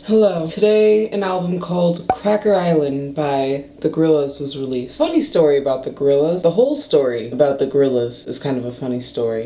Hello. Today, an album called Cracker Island by the Gorillaz was released. Funny story about the Gorillaz. The whole story about the Gorillaz is kind of a funny story.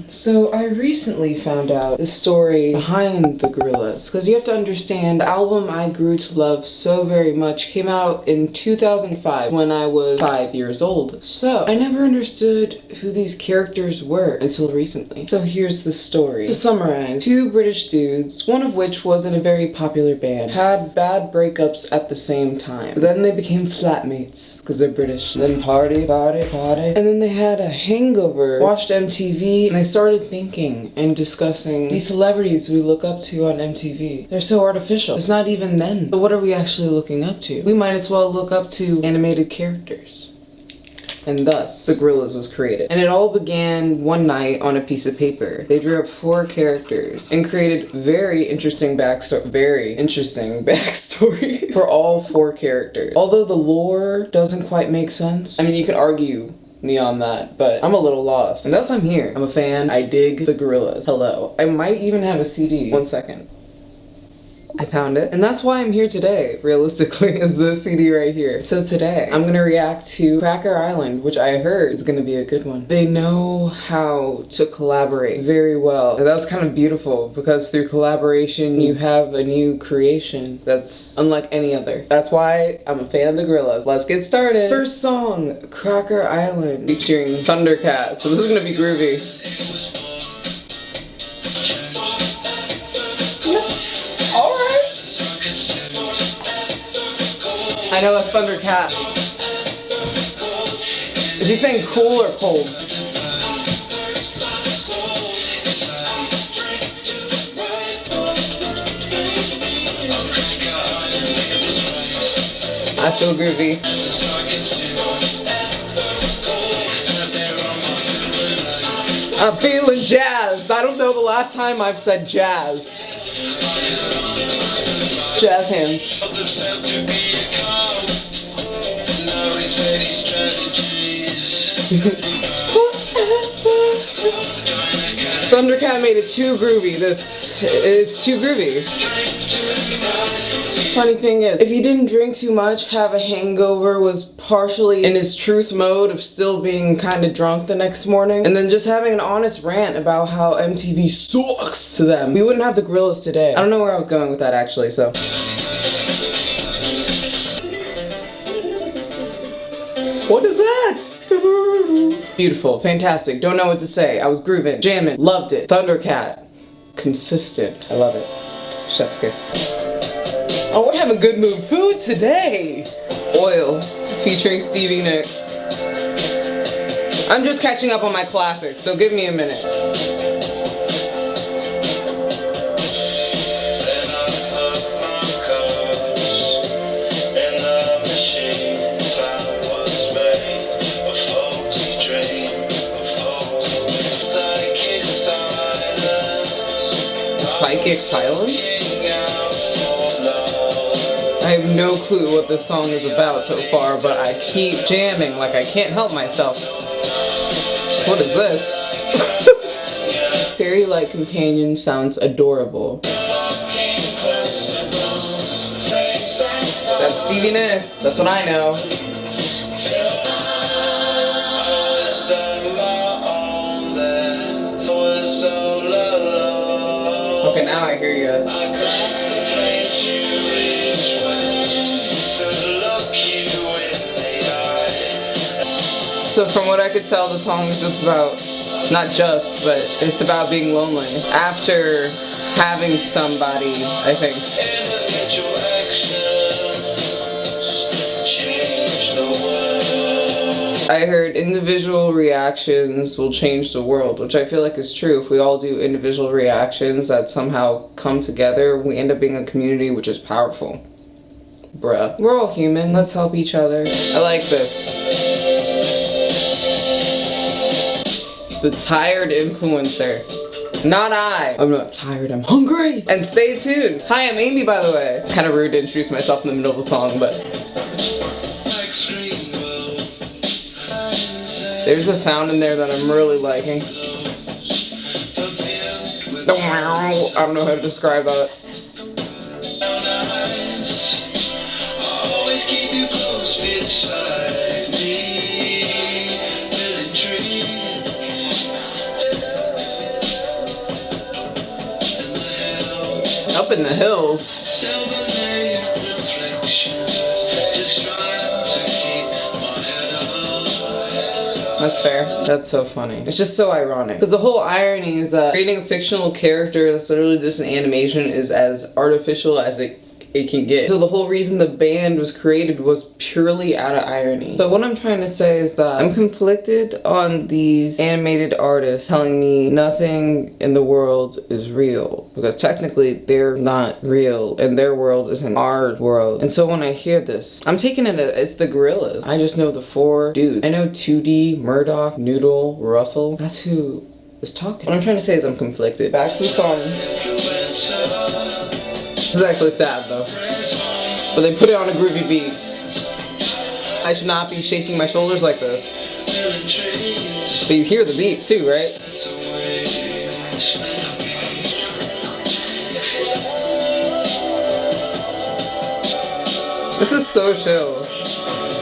So I recently found out the story behind the Gorillaz, because you have to understand, the album I grew to love so very much came out in 2005 when I was 5 years old. So I never understood who these characters were until recently. So here's the story. To summarize, two British dudes, one of which was in a very popular band, had bad breakups at the same time. So then they became flatmates, because they're British. Then party. And then they had a hangover, watched MTV, and they started thinking and discussing these celebrities we look up to on MTV. They're so artificial. It's not even men. So what are we actually looking up to? We might as well look up to animated characters. And thus, the Gorillaz was created. And it all began one night on a piece of paper. They drew up 4 characters and created very interesting backstories for all 4 characters. Although the lore doesn't quite make sense. I mean, you could argue me on that, but I'm a little lost. And thus I'm here. I'm a fan. I dig the Gorillaz. Hello. I might even have a CD. 1 second. I found it. And that's why I'm here today, realistically, is this CD right here. So today, I'm gonna react to Cracker Island, which I heard is gonna be a good one. They know how to collaborate very well. And that's kind of beautiful, because through collaboration, you have a new creation that's unlike any other. That's why I'm a fan of the Gorillaz. Let's get started. First song, Cracker Island, featuring Thundercat. So this is gonna be groovy. I know that's Thundercat. Is he saying cool or cold? I feel groovy. I'm feeling jazzed. I don't know the last time I've said jazzed. Jazz hands. Thundercat made it too groovy. It's too groovy. Funny thing is, if he didn't drink too much, have a hangover, was partially in his truth mode of still being kind of drunk the next morning, and then just having an honest rant about how MTV sucks to them, we wouldn't have the Gorillaz today. I don't know where I was going with that actually, so. What is that? Beautiful, fantastic, don't know what to say. I was grooving, jamming, loved it. Thundercat, consistent. I love it. Chef's kiss. Oh, we're having good mood food today. Oil, featuring Stevie Nicks. I'm just catching up on my classics, so give me a minute. Psychic silence? I have no clue what this song is about so far, but I keep jamming like I can't help myself. What is this? Fairy Light Companion sounds adorable. That's Stevie Nicks. That's what I know. Okay, now I hear you. So from what I could tell, the song is just about, not just, but it's about being lonely. After having somebody, I think. I heard individual reactions will change the world, which I feel like is true. If we all do individual reactions that somehow come together, we end up being a community which is powerful. Bruh. We're all human. Let's help each other. I like this. The tired influencer. Not I. I'm not tired, I'm hungry. And stay tuned. Hi, I'm Amy, by the way. Kind of rude to introduce myself in the middle of a song, but there's a sound in there that I'm really liking. I don't know how to describe that. Up in the hills. That's fair. That's so funny. It's just so ironic. Because the whole irony is that creating a fictional character that's literally just an animation is as artificial as it can get. So the whole reason the band was created was purely out of irony. So what I'm trying to say is that I'm conflicted on these animated artists telling me nothing in the world is real. Because technically they're not real and their world isn't our world. And so when I hear this, I'm taking it as the Gorillaz. I just know the 4 dudes. I know 2D, Murdoc, Noodle, Russel. That's who was talking. What I'm trying to say is I'm conflicted. Back to the song. This is actually sad though, but they put it on a groovy beat. I should not be shaking my shoulders like this. But you hear the beat too, right? This is so chill,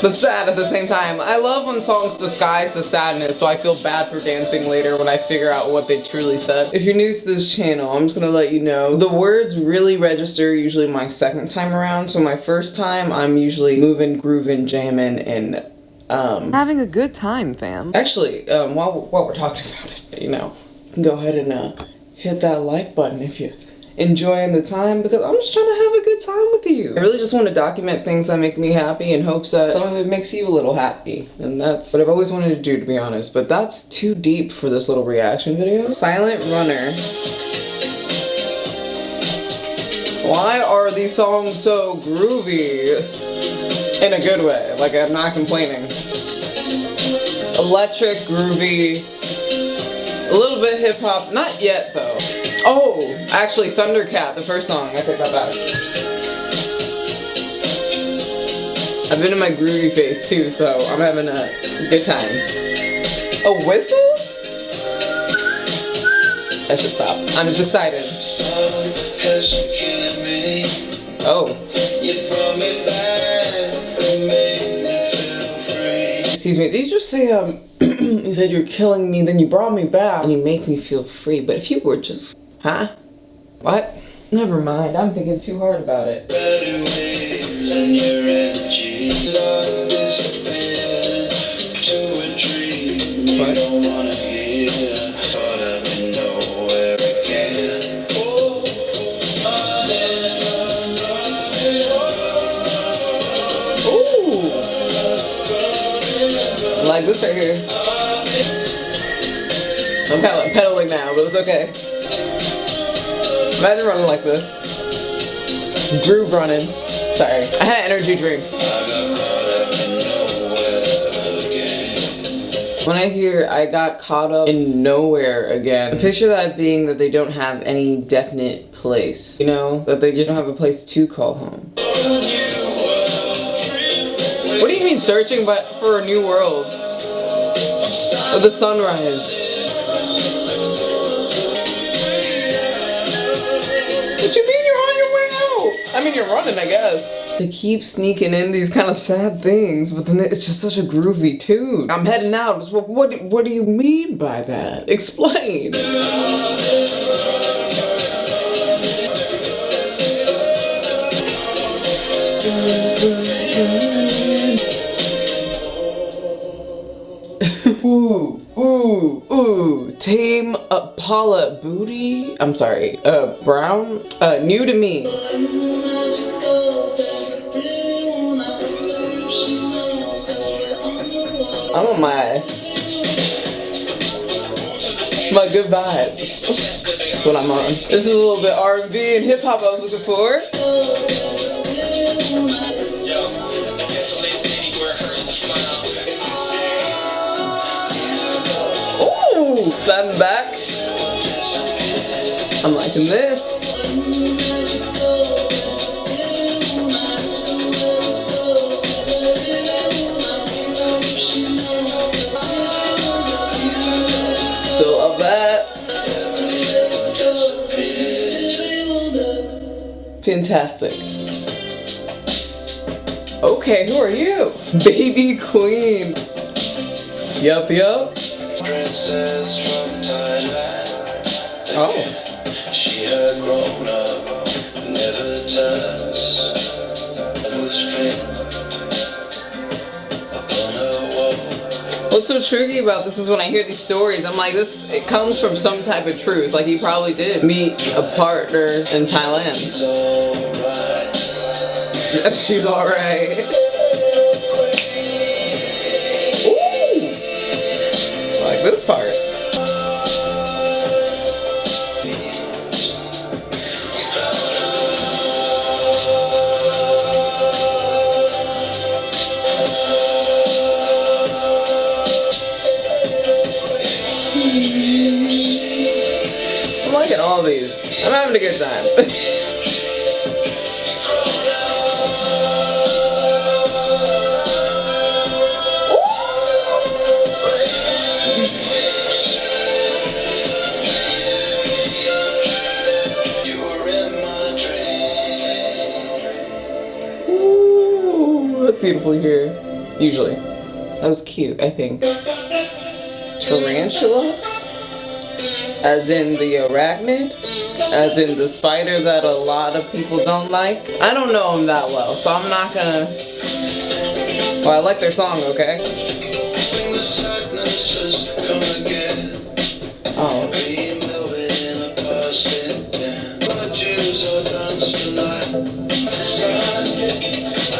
but sad at the same time. I love when songs disguise the sadness, so I feel bad for dancing later when I figure out what they truly said. If you're new to this channel, I'm just gonna let you know, the words really register usually my second time around, so my first time, I'm usually moving, grooving, jamming, and having a good time, fam. Actually, while we're talking about it, you know, you can go ahead and hit that like button if you enjoying the time, because I'm just trying to have a good time with you. I really just want to document things that make me happy in hopes that some of it makes you a little happy. And that's what I've always wanted to do, to be honest. But that's too deep for this little reaction video. Silent Runner. Why are these songs so groovy? In a good way. Like, I'm not complaining. Electric, groovy. A little bit hip hop. Not yet though. Oh, actually Thundercat, the first song. I take that back. I've been in my groovy phase too, so I'm having a good time. A whistle? I should stop. I'm just excited. Oh. Excuse me, did you just say, you said you're killing me, then you brought me back, and you make me feel free, but if you were just, huh? What? Never mind, I'm thinking too hard about it. What? Like this right here. I'm kind of like pedaling now, but it's okay. Imagine running like this. It's groove running. Sorry. I had an energy drink. When I hear I got caught up in nowhere again, I picture that being that they don't have any definite place. You know? That they just don't have a place to call home. What do you mean searching for a new world? Or the sunrise? What you mean you're on your way out? I mean, you're running, I guess. They keep sneaking in these kind of sad things, but then it's just such a groovy tune. I'm heading out. What do you mean by that? Explain. Ooh, ooh, ooh. Tame Paula Booty. I'm sorry, Brown? New to me. I'm on my good vibes. That's what I'm on. This is a little bit R&B and hip hop I was looking for. Ooh, I'm back. I'm liking this. Still love that. Fantastic. Okay, who are you? Baby Queen. Yup, yup. Oh. She had grown up so tricky about this is when I hear these stories, I'm like, it comes from some type of truth. Like, he probably did meet a partner in Thailand. She's alright. Ooh! Like this part. I'm liking all these. I'm having a good time. Ooh, that's beautiful here. Usually. That was cute, I think. Tarantula? As in the arachnid? As in the spider that a lot of people don't like? I don't know them that well, so I'm not gonna... Well, I like their song, okay? Oh.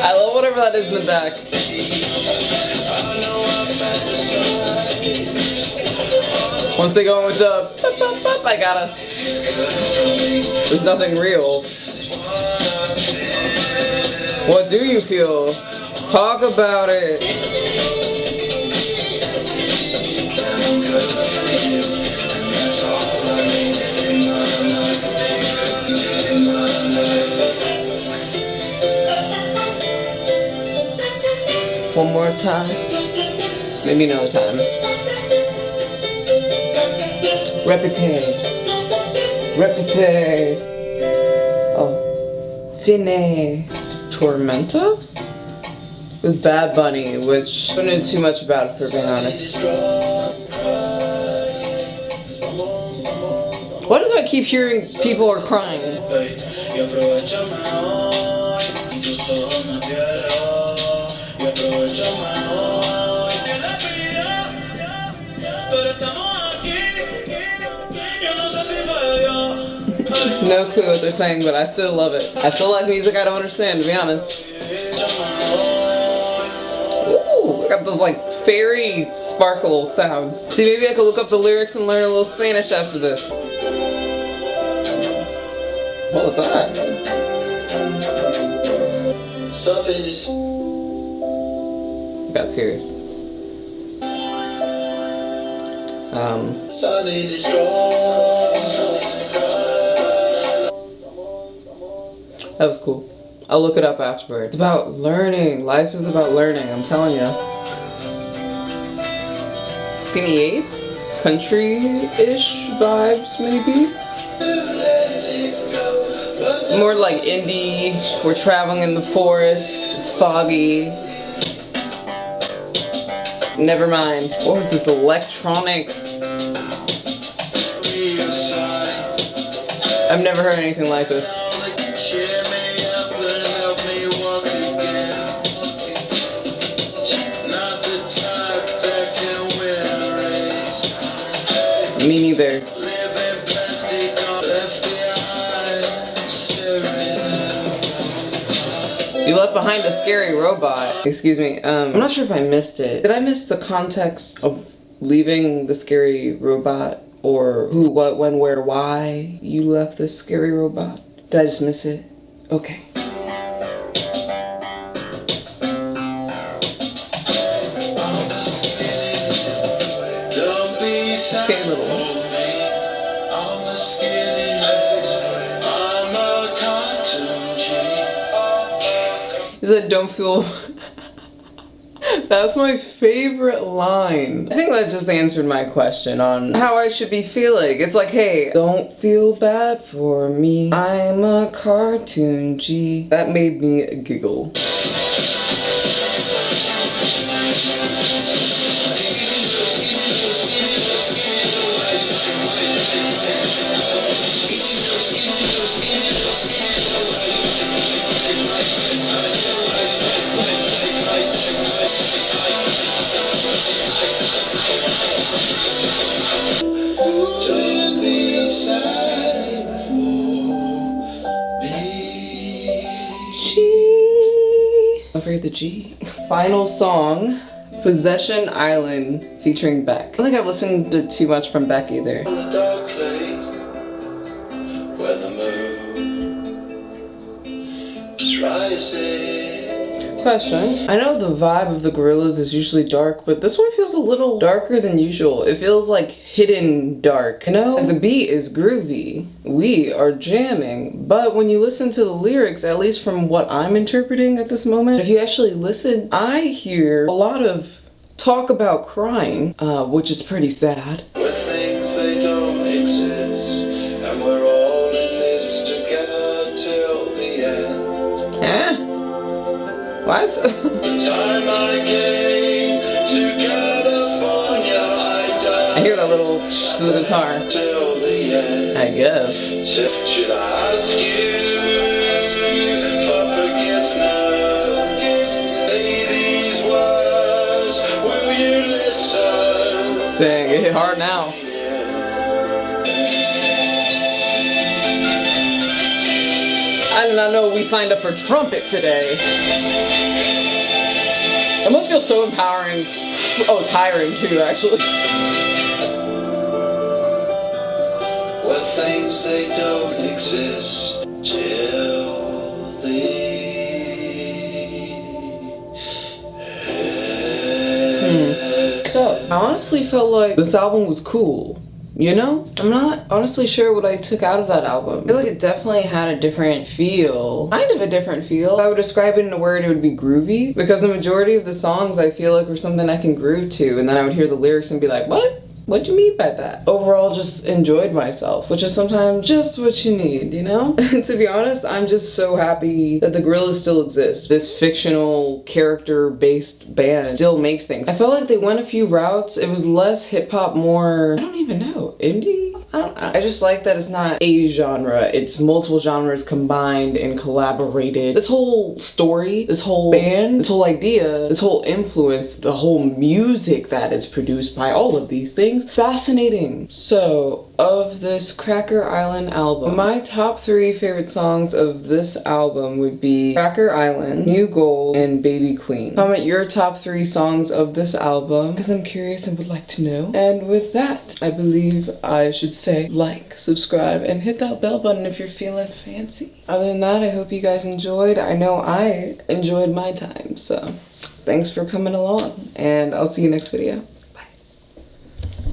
I love whatever that is in the back. Once they go with the I gotta. There's nothing real. What do you feel? Talk about it. One more time. Maybe another time. Repete. Repete. Oh. Fine. Tormenta? With Bad Bunny, which I don't know too much about it, for being honest. Why do I keep hearing people are crying? No clue what they're saying, but I still love it. I still like music I don't understand, to be honest. Ooh, we got those like fairy sparkle sounds. See, maybe I could look up the lyrics and learn a little Spanish after this. What was that? Got serious. That was cool. I'll look it up afterwards. It's about learning. Life is about learning, I'm telling you. Skinny Ape? Country-ish vibes, maybe? More like indie. We're traveling in the forest. It's foggy. Never mind. What was this electronic? I've never heard anything like this. Me neither. You left behind a scary robot. Excuse me, I'm not sure if I missed it. Did I miss the context of leaving the scary robot? Or who, what, when, where, why you left this scary robot? Did I just miss it? Okay. Scary little one. He said, don't feel... That's my favorite line. I think that just answered my question on how I should be feeling. It's like, hey, don't feel bad for me. I'm a cartoon G. That made me giggle. forget the G. Final song, Possession Island featuring Beck. I don't think I've listened to too much from Beck either. On the dark lake, where the moon is rising. Question. I know the vibe of the Gorillaz is usually dark, but this one feels a little darker than usual. It feels like hidden dark, you know? Like the beat is groovy. We are jamming. But when you listen to the lyrics, at least from what I'm interpreting at this moment, if you actually listen, I hear a lot of talk about crying, which is pretty sad. Where things they don't exist, and we're all in this together till the end. Huh? What? The time I came to California, I hear that little to the guitar. till the end. I guess. Should I ask you for forgiveness? Say these words, will you listen? Dang, it hit hard now. I did not know we signed up for trumpet today. It must feel so empowering. Oh, tiring too, actually. Where things they don't exist till the end. So, I honestly felt like this album was cool. You know? I'm not honestly sure what I took out of that album. I feel like it definitely had a different feel. Kind of a different feel. If I would describe it in a word, it would be groovy. Because the majority of the songs I feel like were something I can groove to. And then I would hear the lyrics and be like, what? What do you mean by that? Overall, just enjoyed myself, which is sometimes just what you need, you know? To be honest, I'm just so happy that the Gorillaz still exist. This fictional character-based band still makes things. I felt like they went a few routes. It was less hip-hop, more, I don't even know, indie? I just like that it's not a genre. It's multiple genres combined and collaborated. This whole story, this whole band, this whole idea, this whole influence, the whole music that is produced by all of these things, fascinating. So, of this Cracker Island album, my top 3 favorite songs of this album would be Cracker Island, New Gold, and Baby Queen. Comment your top 3 songs of this album, because I'm curious and would like to know. And with that, I believe I should say like, subscribe, and hit that bell button if you're feeling fancy. Other than that, I hope you guys enjoyed. I know I enjoyed my time, so thanks for coming along, and I'll see you next video.